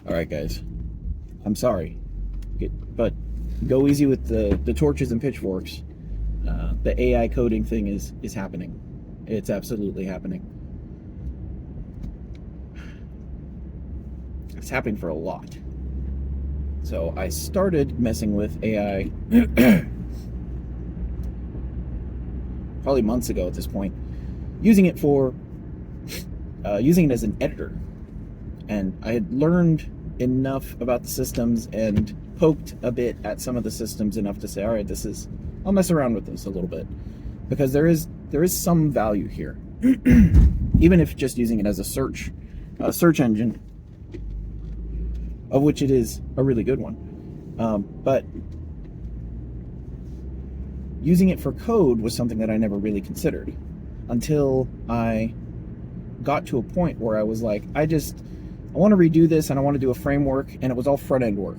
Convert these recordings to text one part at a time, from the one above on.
Alright guys, I'm sorry, but go easy with the torches and pitchforks. The AI coding thing is happening. It's absolutely happening. It's happening for a lot. So I started messing with AI probably months ago at this point, using it as an editor. And I had learned enough about the systems and poked a bit at some of the systems enough to say, all right, I'll mess around with this a little bit, because there is some value here, even if just using it as a search engine, of which it is a really good one. But using it for code was something that I never really considered until I got to a point where I was like, I want to redo this and I want to do a framework, and it was all front end work.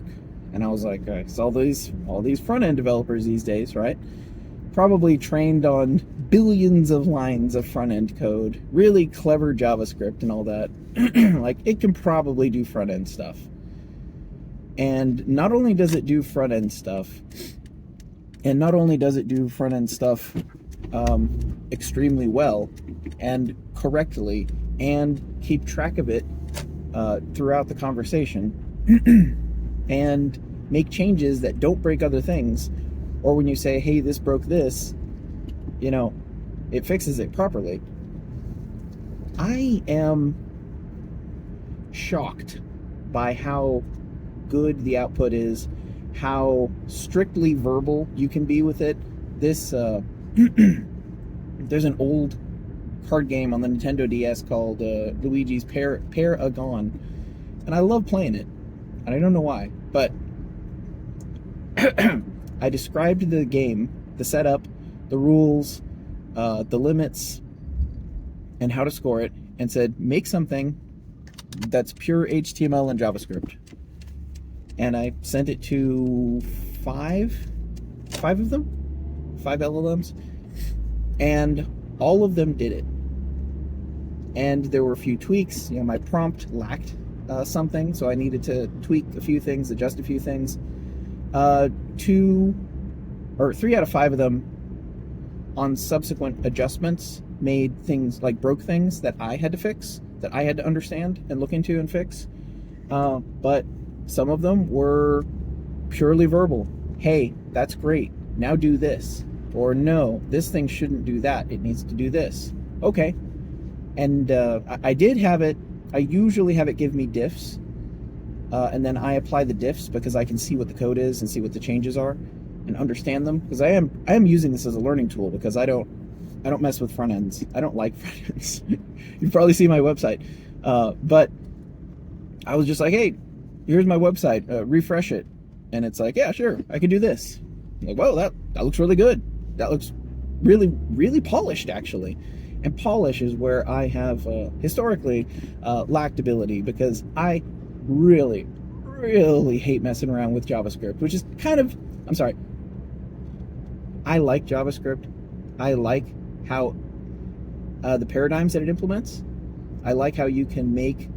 And I was like, okay, so all these front end developers these days, right? Probably trained on billions of lines of front end code, really clever JavaScript and all that. Like, it can probably do front end stuff. And not only does it do front end stuff, extremely well and correctly, and keep track of it throughout the conversation, and make changes that don't break other things, or when you say, hey, this broke this, it fixes it properly. I am shocked by how good the output is, how strictly verbal you can be with it. There's an old card game on the Nintendo DS called Luigi's Pair-A-Gone, and I love playing it, and I don't know why, but I described the game, the setup, the rules, the limits, and how to score it, and said, make something that's pure HTML and JavaScript. And I sent it to five of them, 5 LLMs, and all of them did it. And there were a few tweaks. My prompt lacked something, so I needed to tweak a few things, adjust a few things. 3 out of 5 of them, on subsequent adjustments, made things, like broke things that I had to fix, that I had to understand and look into and fix. But some of them were purely verbal. Hey, that's great. Now do this. Or no, this thing shouldn't do that. It needs to do this. Okay. And I did have it, I usually have it give me diffs. And then I apply the diffs because I can see what the code is and see what the changes are and understand them. Because I am using this as a learning tool, because I don't mess with front ends. I don't like front ends. You've probably seen my website. But I was just like, hey, here's my website, refresh it. And it's like, yeah, sure, I can do this. I'm like, whoa, that looks really good. That looks really, really polished, actually. And polish is where I have historically lacked ability, because I really, really hate messing around with JavaScript, which is kind of, I'm sorry, I like JavaScript. I like how the paradigms that it implements. I like how you can make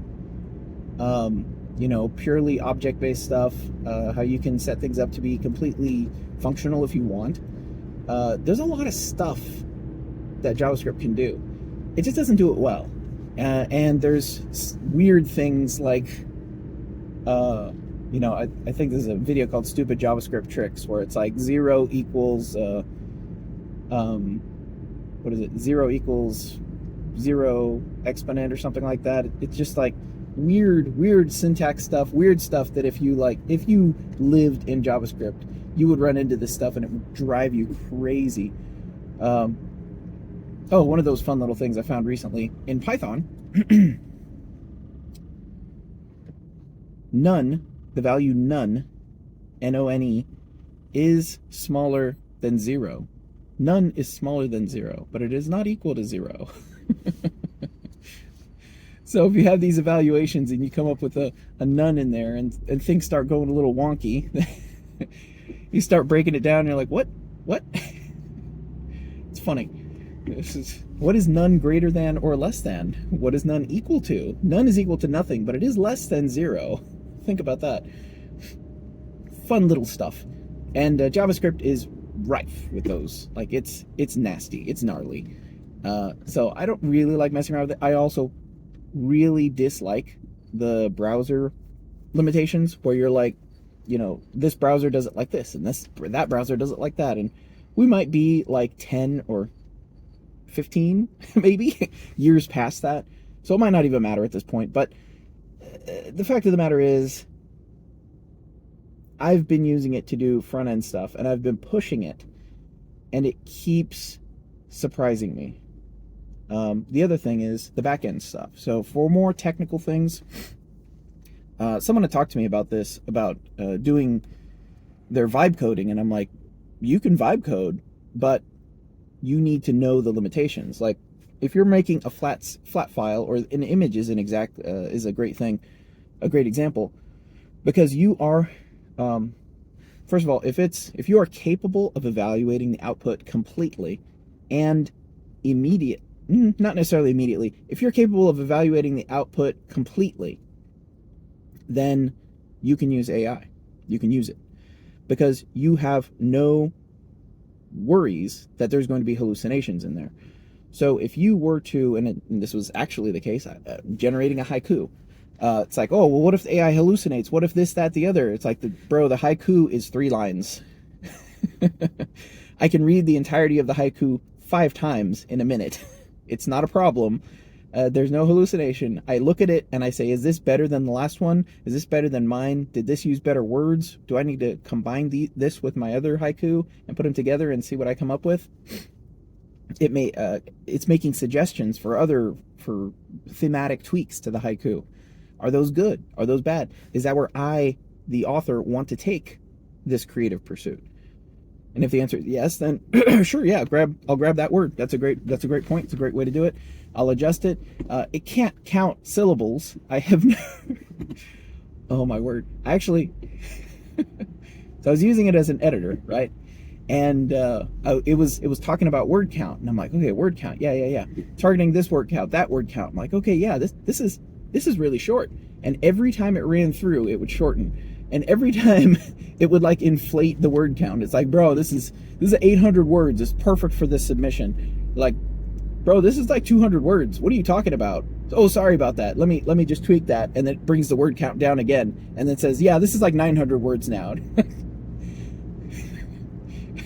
purely object-based stuff, how you can set things up to be completely functional if you want. There's a lot of stuff that JavaScript can do. It just doesn't do it well. And there's weird things like, I think there's a video called Stupid JavaScript Tricks, where it's like 0 equals, 0 equals 0 exponent or something like that. It's just like weird syntax stuff, weird stuff that if you lived in JavaScript, you would run into this stuff and it would drive you crazy. One of those fun little things I found recently in Python, none, the value none, N-O-N-E, is smaller than 0. None is smaller than 0, but it is not equal to 0. So if you have these evaluations and you come up with a none in there, and things start going a little wonky, you start breaking it down and you're like, what? It's funny. What is none greater than or less than? What is none equal to? None is equal to nothing, but it is less than 0. think about that. Fun little stuff. And JavaScript is rife with those. Like, it's nasty, it's gnarly. So I don't really like messing around with it. I also really dislike the browser limitations where you're like, this browser does it like this, and that browser does it like that, and we might be like 10 or 15 maybe years past that, so it might not even matter at this point. But the fact of the matter is, I've been using it to do front-end stuff, and I've been pushing it, and it keeps surprising me. The other thing is the back-end stuff. So for more technical things, someone had talked to me about this, about doing their vibe coding, and I'm like, you can vibe code, but you need to know the limitations. Like, if you're making a flat file, or an image is is a great thing, a great example, because you are, first of all, if you are capable of evaluating the output completely and not necessarily immediately, if you're capable of evaluating the output completely, then you can use AI. You can use it because you have no worries that there's going to be hallucinations in there. So if you were to, and this was actually the case, generating a haiku, it's like, oh, well, what if the AI hallucinates? What if this, that, the other? It's like, the haiku is 3 lines. I can read the entirety of the haiku 5 times in a minute. It's not a problem. There's no hallucination. I look at it and I say, is this better than the last one? Is this better than mine? Did this use better words? Do I need to combine this with my other haiku and put them together and see what I come up with? It's making suggestions for thematic tweaks to the haiku. Are those good? Are those bad? Is that where I, the author, want to take this creative pursuit? And if the answer is yes, then sure, yeah, I'll grab that word. That's a great point. It's a great way to do it. I'll adjust it. It can't count syllables. I have no oh my word. Actually, so I was using it as an editor, right? And it was talking about word count, and I'm like, okay, word count, yeah. Targeting this word count, that word count. I'm like, okay, yeah, this is really short. And every time it ran through, it would shorten. And every time it would like inflate the word count. It's like, bro, this is 800 words. It's perfect for this submission. Like, bro, this is like 200 words. What are you talking about? Oh, sorry about that. Let me just tweak that. And then it brings the word count down again. And then says, yeah, this is like 900 words now.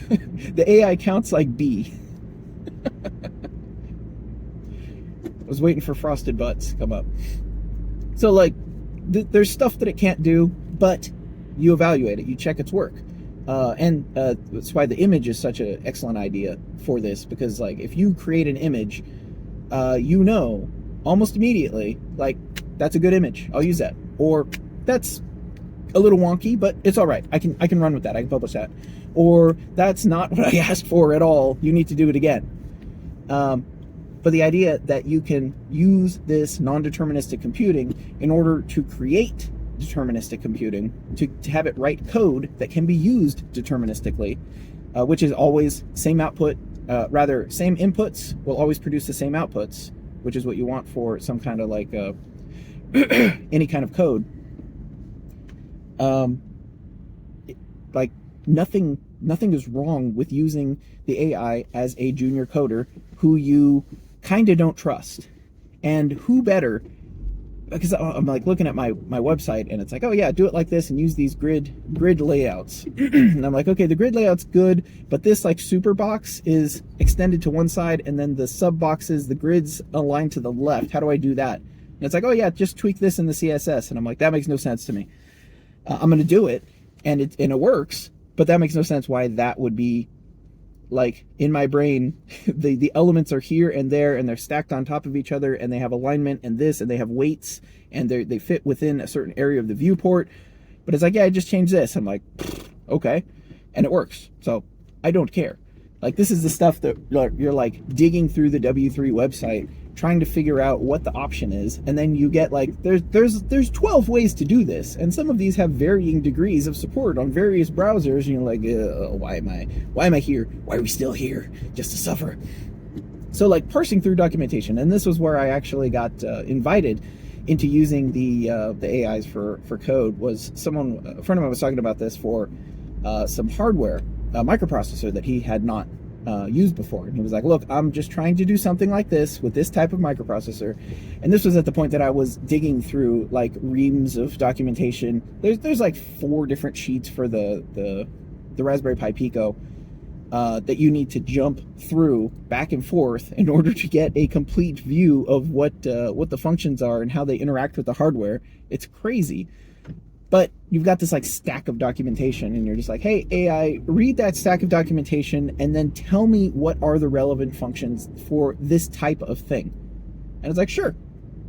The AI counts like B. I was waiting for frosted butts to come up. So like, there's stuff that it can't do, but you evaluate it, you check its work. And that's why the image is such an excellent idea for this, because like, if you create an image, almost immediately, like, that's a good image, I'll use that. Or that's a little wonky, but it's all right. I can run with that. I can publish that. Or that's not what I asked for at all. You need to do it again. But the idea that you can use this non-deterministic computing in order to create deterministic computing, to have it write code that can be used deterministically, which is always same output, same inputs will always produce the same outputs, which is what you want for some kind of like any kind of code. Like nothing is wrong with using the AI as a junior coder who you kind of don't trust. And who better, because I'm like looking at my website and it's like, oh yeah, do it like this and use these grid layouts. And I'm like, okay, the grid layout's good, but this like super box is extended to one side and then the sub boxes, the grids aligned to the left. How do I do that? And it's like, oh yeah, just tweak this in the CSS. And I'm like, that makes no sense to me. I'm going to do it and it works, but that makes no sense why that would be like in my brain. The elements are here and there and they're stacked on top of each other and they have alignment and this and they have weights and they fit within a certain area of the viewport. But it's like, yeah, I just changed this. I'm like, okay. And it works. So I don't care. Like, this is the stuff that you're like digging through the W3 website, trying to figure out what the option is, and then you get like, there's 12 ways to do this, and some of these have varying degrees of support on various browsers, and you're like, why am I here? Why are we still here? Just to suffer? So like parsing through documentation, and this was where I actually got invited into using the AIs for code was a friend of mine was talking about this for some hardware, a microprocessor that he had not used before. And he was like, look, I'm just trying to do something like this with this type of microprocessor. And this was at the point that I was digging through like reams of documentation. There's like 4 different sheets for the Raspberry Pi Pico that you need to jump through back and forth in order to get a complete view of what the functions are and how they interact with the hardware. It's crazy. But you've got this like stack of documentation, and you're just like, hey, AI, read that stack of documentation and then tell me what are the relevant functions for this type of thing. And it's like, sure,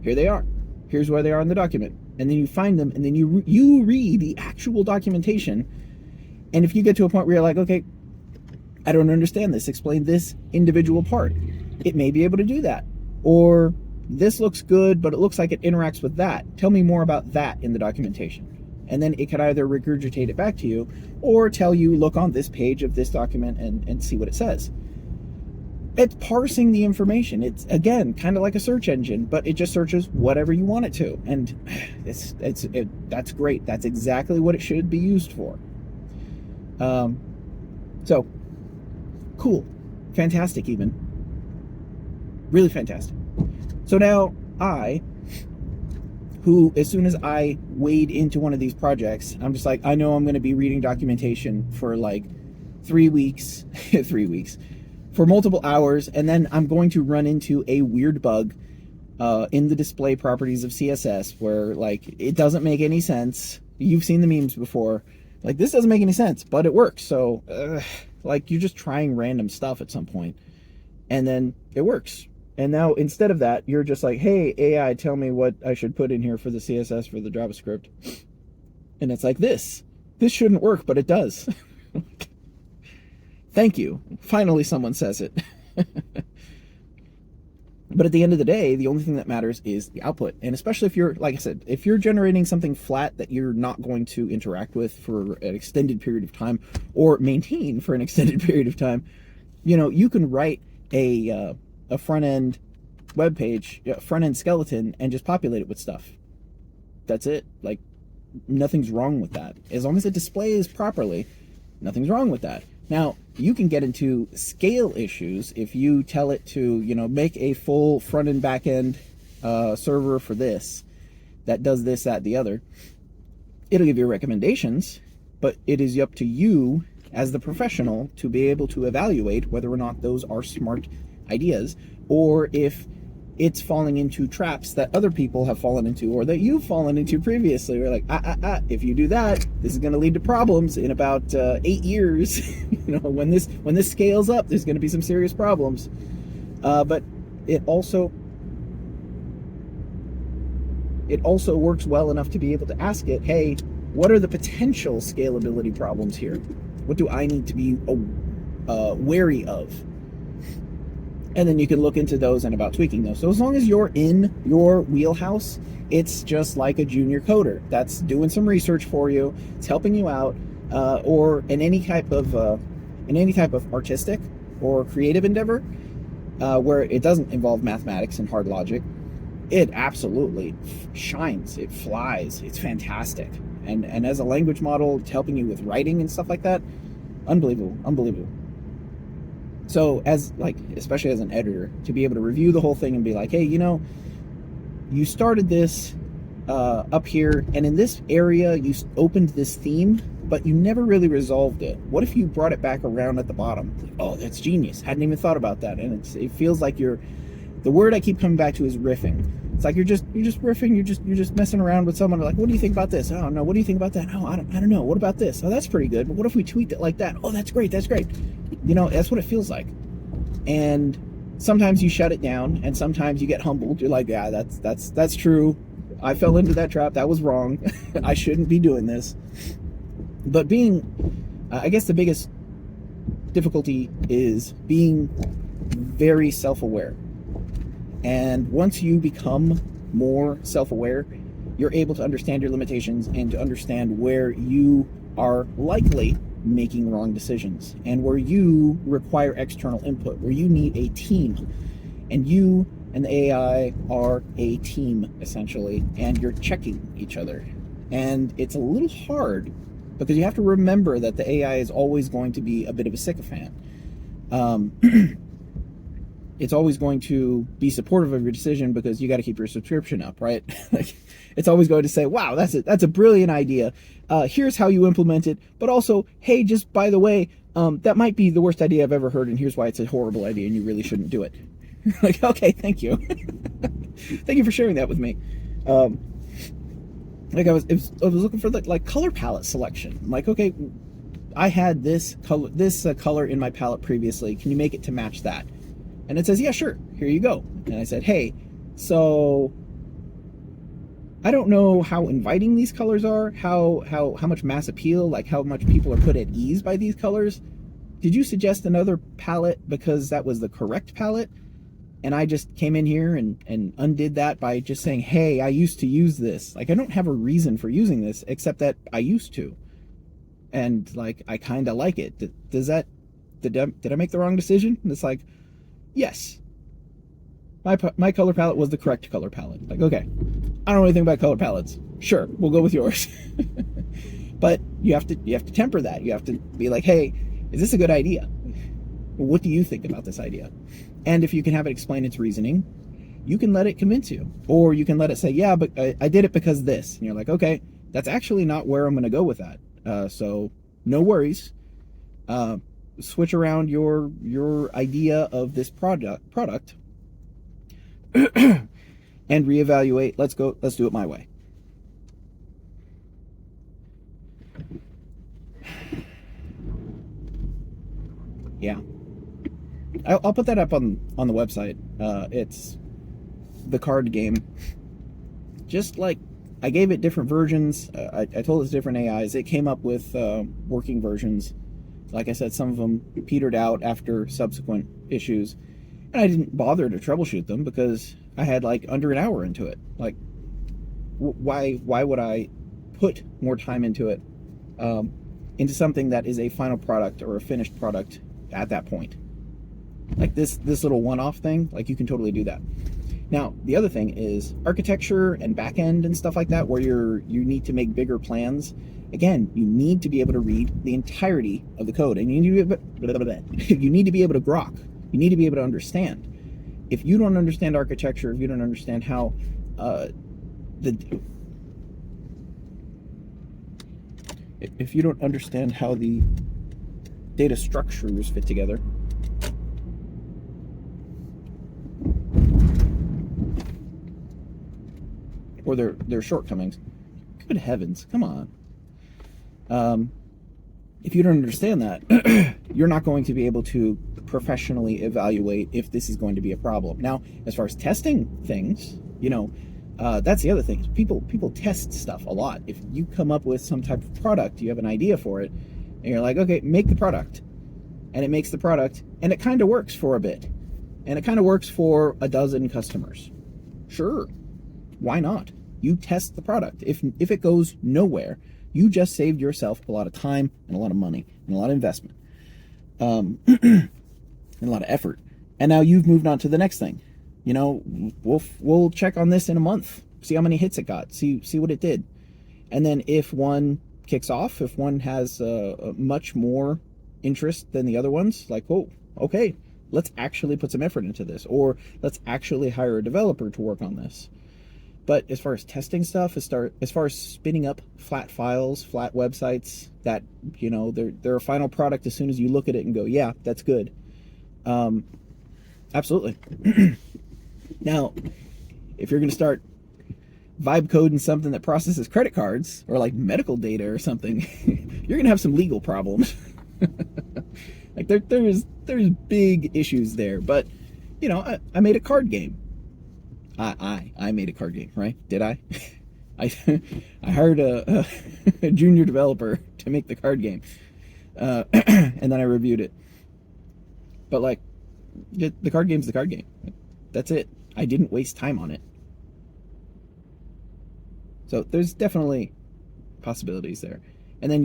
here they are. Here's where they are in the document. And then you find them, and then you read the actual documentation. And if you get to a point where you're like, okay, I don't understand this, explain this individual part, it may be able to do that. Or this looks good, but it looks like it interacts with that. Tell me more about that in the documentation. And then it could either regurgitate it back to you or tell you, look on this page of this document and see what it says. It's parsing the information. It's, again, kind of like a search engine, but it just searches whatever you want it to. And that's great. That's exactly what it should be used for. So, cool. Fantastic, even. Really fantastic. So now who, as soon as I wade into one of these projects, I'm just like, I know I'm going to be reading documentation for like 3 weeks, 3 weeks, for multiple hours, and then I'm going to run into a weird bug in the display properties of CSS where, like, it doesn't make any sense. You've seen the memes before. Like, this doesn't make any sense, but it works. So, like, you're just trying random stuff at some point, and then it works. And now, instead of that, you're just like, hey, AI, tell me what I should put in here for the CSS for the JavaScript. And it's like, this shouldn't work, but it does. Thank you. Finally, someone says it. But at the end of the day, the only thing that matters is the output. And especially if you're, like I said, if you're generating something flat that you're not going to interact with for an extended period of time or maintain for an extended period of time, you know, you can write a front-end web page, front-end skeleton, and just populate it with stuff. That's it. Like, nothing's wrong with that. As long as it displays properly, nothing's wrong with that. Now, you can get into scale issues if you tell it to, you know, make a full front-end, back-end server for this, that does this, that, the other. It'll give you recommendations, but it is up to you as the professional to be able to evaluate whether or not those are smart ideas, or if it's falling into traps that other people have fallen into or that you've fallen into previously. We're like, if you do that, this is going to lead to problems in about 8 years. You know, when this scales up, there's going to be some serious problems. But it also works well enough to be able to ask it, hey, what are the potential scalability problems here? What do I need to be wary of? And then you can look into those and about tweaking those. So as long as you're in your wheelhouse, it's just like a junior coder that's doing some research for you. It's helping you out, or in any type of artistic or creative endeavor where it doesn't involve mathematics and hard logic. It absolutely shines. It flies. It's fantastic. And as a language model, it's helping you with writing and stuff like that. Unbelievable. So especially as an editor, to be able to review the whole thing and be like, hey, you know, you started this up here, and in this area you opened this theme, but you never really resolved it. What if you brought it back around at the bottom? Like, oh, that's genius. Hadn't even thought about that. And it feels like the word I keep coming back to is riffing. It's like you're just riffing. You're just messing around with someone. Like, what do you think about this? I don't know. What do you think about that? Oh, I don't know. What about this? Oh, that's pretty good. But what if we tweaked it like that? Oh, that's great. You know, that's what it feels like. And sometimes you shut it down, and sometimes you get humbled. You're like, yeah, that's true. I fell into that trap. That was wrong. I shouldn't be doing this. But I guess the biggest difficulty is being very self-aware. And once you become more self-aware, you're able to understand your limitations and to understand where you are likely making wrong decisions, and where you require external input, where you need a team, and you and the AI are a team, essentially, and you're checking each other. And it's a little hard because you have to remember that the AI is always going to be a bit of a sycophant. It's always going to be supportive of your decision because you got to keep your subscription up, right? Like, it's always going to say, wow, that's a brilliant idea. Here's how you implement it. But also, hey, just by the way, that might be the worst idea I've ever heard, and here's why it's a horrible idea and you really shouldn't do it. Like, okay, thank you. Thank you for sharing that with me. Like I was looking for like color palette selection. I'm like, okay, I had this color in my palette previously. Can you make it to match that? And it says, yeah, sure. Here you go. And I said, hey, so I don't know how inviting these colors are, how much mass appeal, like how much people are put at ease by these colors. Did you suggest another palette because that was the correct palette? And I just came in here and undid that by just saying, hey, I used to use this. Like, I don't have a reason for using this except that I used to. And like, I kind of like it. Did I make the wrong decision? And it's like, yes. My color palette was the correct color palette. Like, okay, I don't know anything about color palettes. Sure, we'll go with yours. But you have to temper that. You have to be like, hey, is this a good idea? What do you think about this idea? And if you can have it explain its reasoning, you can let it convince you. Or you can let it say, yeah, but I did it because this. And you're like, okay, that's actually not where I'm going to go with that. So no worries. Switch around your idea of this product and reevaluate. Let's do it my way. Yeah. I'll put that up on the website. It's the card game. Just like I gave it different versions. I told it different AIs. It came up with working versions. Like I said, some of them petered out after subsequent issues. And I didn't bother to troubleshoot them because I had like under an hour into it. Like, why would I put more time into it, into something that is a final product or a finished product at that point? Like this little one-off thing, like you can totally do that. Now, the other thing is architecture and backend and stuff like that, where you need to make bigger plans. Again, you need to be able to read the entirety of the code, and you need to be able to grok. You need to be able to understand. If you don't understand architecture, if you don't understand how if you don't understand how the data structures fit together, or their shortcomings, good heavens, come on. If you don't understand that, you're not going to be able to professionally evaluate if this is going to be a problem. Now, as far as testing things, that's the other thing. People test stuff a lot. If you come up with some type of product, you have an idea for it, and you're like, okay, make the product. And it makes the product, and it kind of works for a bit. And it kind of works for a dozen customers. Sure, why not? You test the product. If it goes nowhere, you just saved yourself a lot of time and a lot of money and a lot of investment, and a lot of effort. And now you've moved on to the next thing. We'll check on this in a month, see how many hits it got, see what it did. And then if one kicks off, if one has much more interest than the other ones, like, oh, okay, let's actually put some effort into this, or let's actually hire a developer to work on this. But as far as testing stuff, as far as spinning up flat files, flat websites that, they're a final product as soon as you look at it and go, yeah, that's good. Absolutely. Now, if you're going to start vibe coding something that processes credit cards or like medical data or something, you're going to have some legal problems. Like there's big issues there. But, I made a card game. I made a card game, right? Did I? I hired a junior developer to make the card game, and then I reviewed it. But like, the card game's the card game. That's it. I didn't waste time on it. So there's definitely possibilities there. And then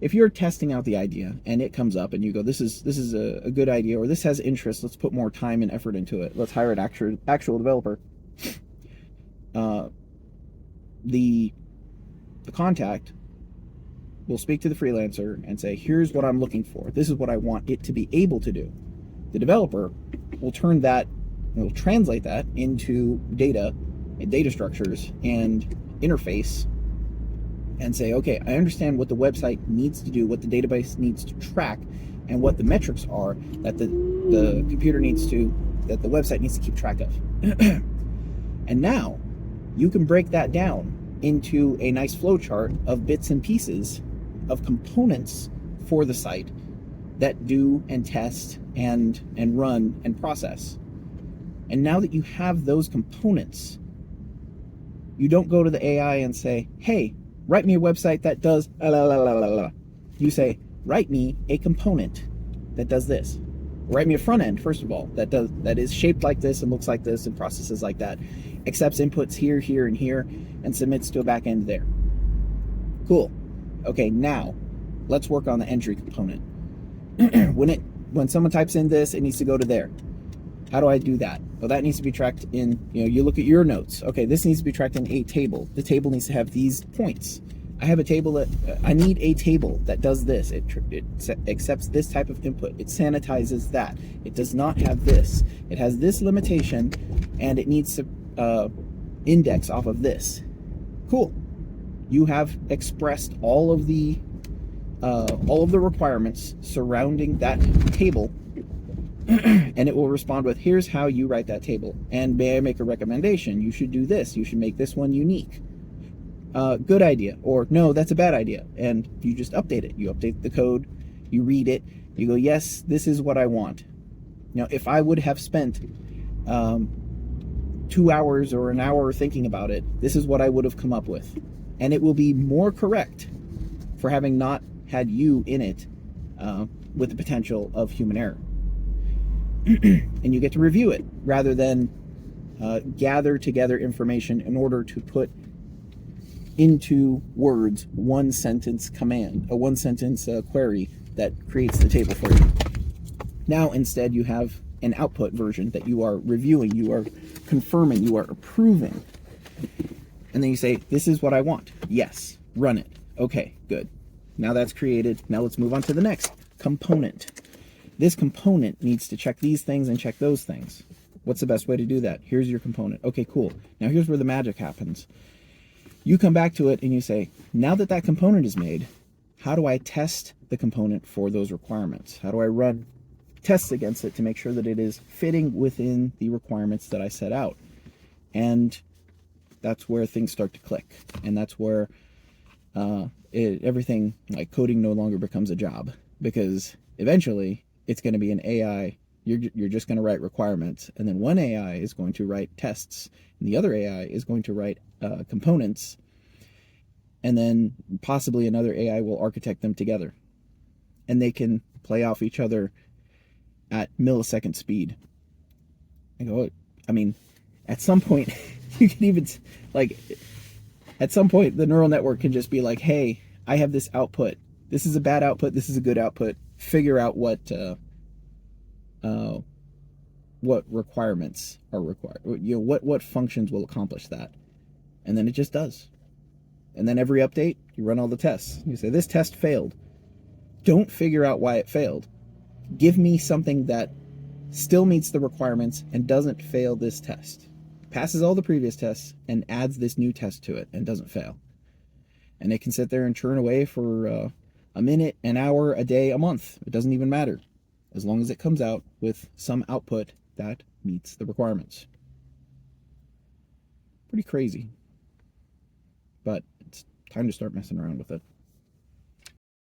if you're testing out the idea and it comes up and you go, this is a good idea, or this has interest, let's put more time and effort into it, let's hire an actual developer, the contact will speak to the freelancer and say, here's what I'm looking for, this is what I want it to be able to do. The developer will translate that into data and data structures and interface, and say, okay, I understand what the website needs to do, what the database needs to track, and what the metrics are that the website needs to keep track of. And now you can break that down into a nice flow chart of bits and pieces of components for the site that do and test and run and process. And now that you have those components, you don't go to the AI and say, hey, write me a website that does la la la la la. You say, write me a component that does this. Write me a front end, first of all, that is shaped like this and looks like this and processes like that, accepts inputs here, here, and here, and submits to a back end there. Cool. Okay, now let's work on the entry component. When someone types in this, it needs to go to there. How do I do that? Well, that needs to be tracked in, you look at your notes. Okay, this needs to be tracked in a table. The table needs to have these points. I have a table I need a table that does this. It accepts this type of input. It sanitizes that. It does not have this. It has this limitation, and it needs to index off of this. Cool. You have expressed all of the requirements surrounding that table. And it will respond with, here's how you write that table, and may I make a recommendation? You should do this. You should make this one unique. Good idea. Or no, that's a bad idea. And you just update it. You update the code, you read it, you go, yes, this is what I want. Now, if I would have spent 2 hours or an hour thinking about it, this is what I would have come up with. And it will be more correct for having not had you in it with the potential of human error. And you get to review it rather than gather together information in order to put into words one sentence command, a one sentence query that creates the table for you. Now instead you have an output version that you are reviewing, you are confirming, you are approving. And then you say, this is what I want. Yes, run it. Okay, good. Now that's created. Now let's move on to the next component. This component needs to check these things and check those things. What's the best way to do that? Here's your component. Okay, cool. Now here's where the magic happens. You come back to it and you say, now that that component is made, how do I test the component for those requirements? How do I run tests against it to make sure that it is fitting within the requirements that I set out? And that's where things start to click. And that's where everything, like coding, no longer becomes a job, because eventually it's going to be an AI. You're just going to write requirements, and then one AI is going to write tests, and the other AI is going to write components, and then possibly another AI will architect them together, and they can play off each other at millisecond speed. I mean, at some point, you can even, like, at some point, the neural network can just be like, hey, I have this output. This is a bad output. This is a good output. Figure out what requirements are required. What functions will accomplish that. And then it just does. And then every update, you run all the tests. You say, this test failed. Don't figure out why it failed. Give me something that still meets the requirements and doesn't fail this test. Passes all the previous tests and adds this new test to it and doesn't fail. And it can sit there and churn away for a minute, an hour, a day, a month. It doesn't even matter, as long as it comes out with some output that meets the requirements. Pretty crazy. But it's time to start messing around with it.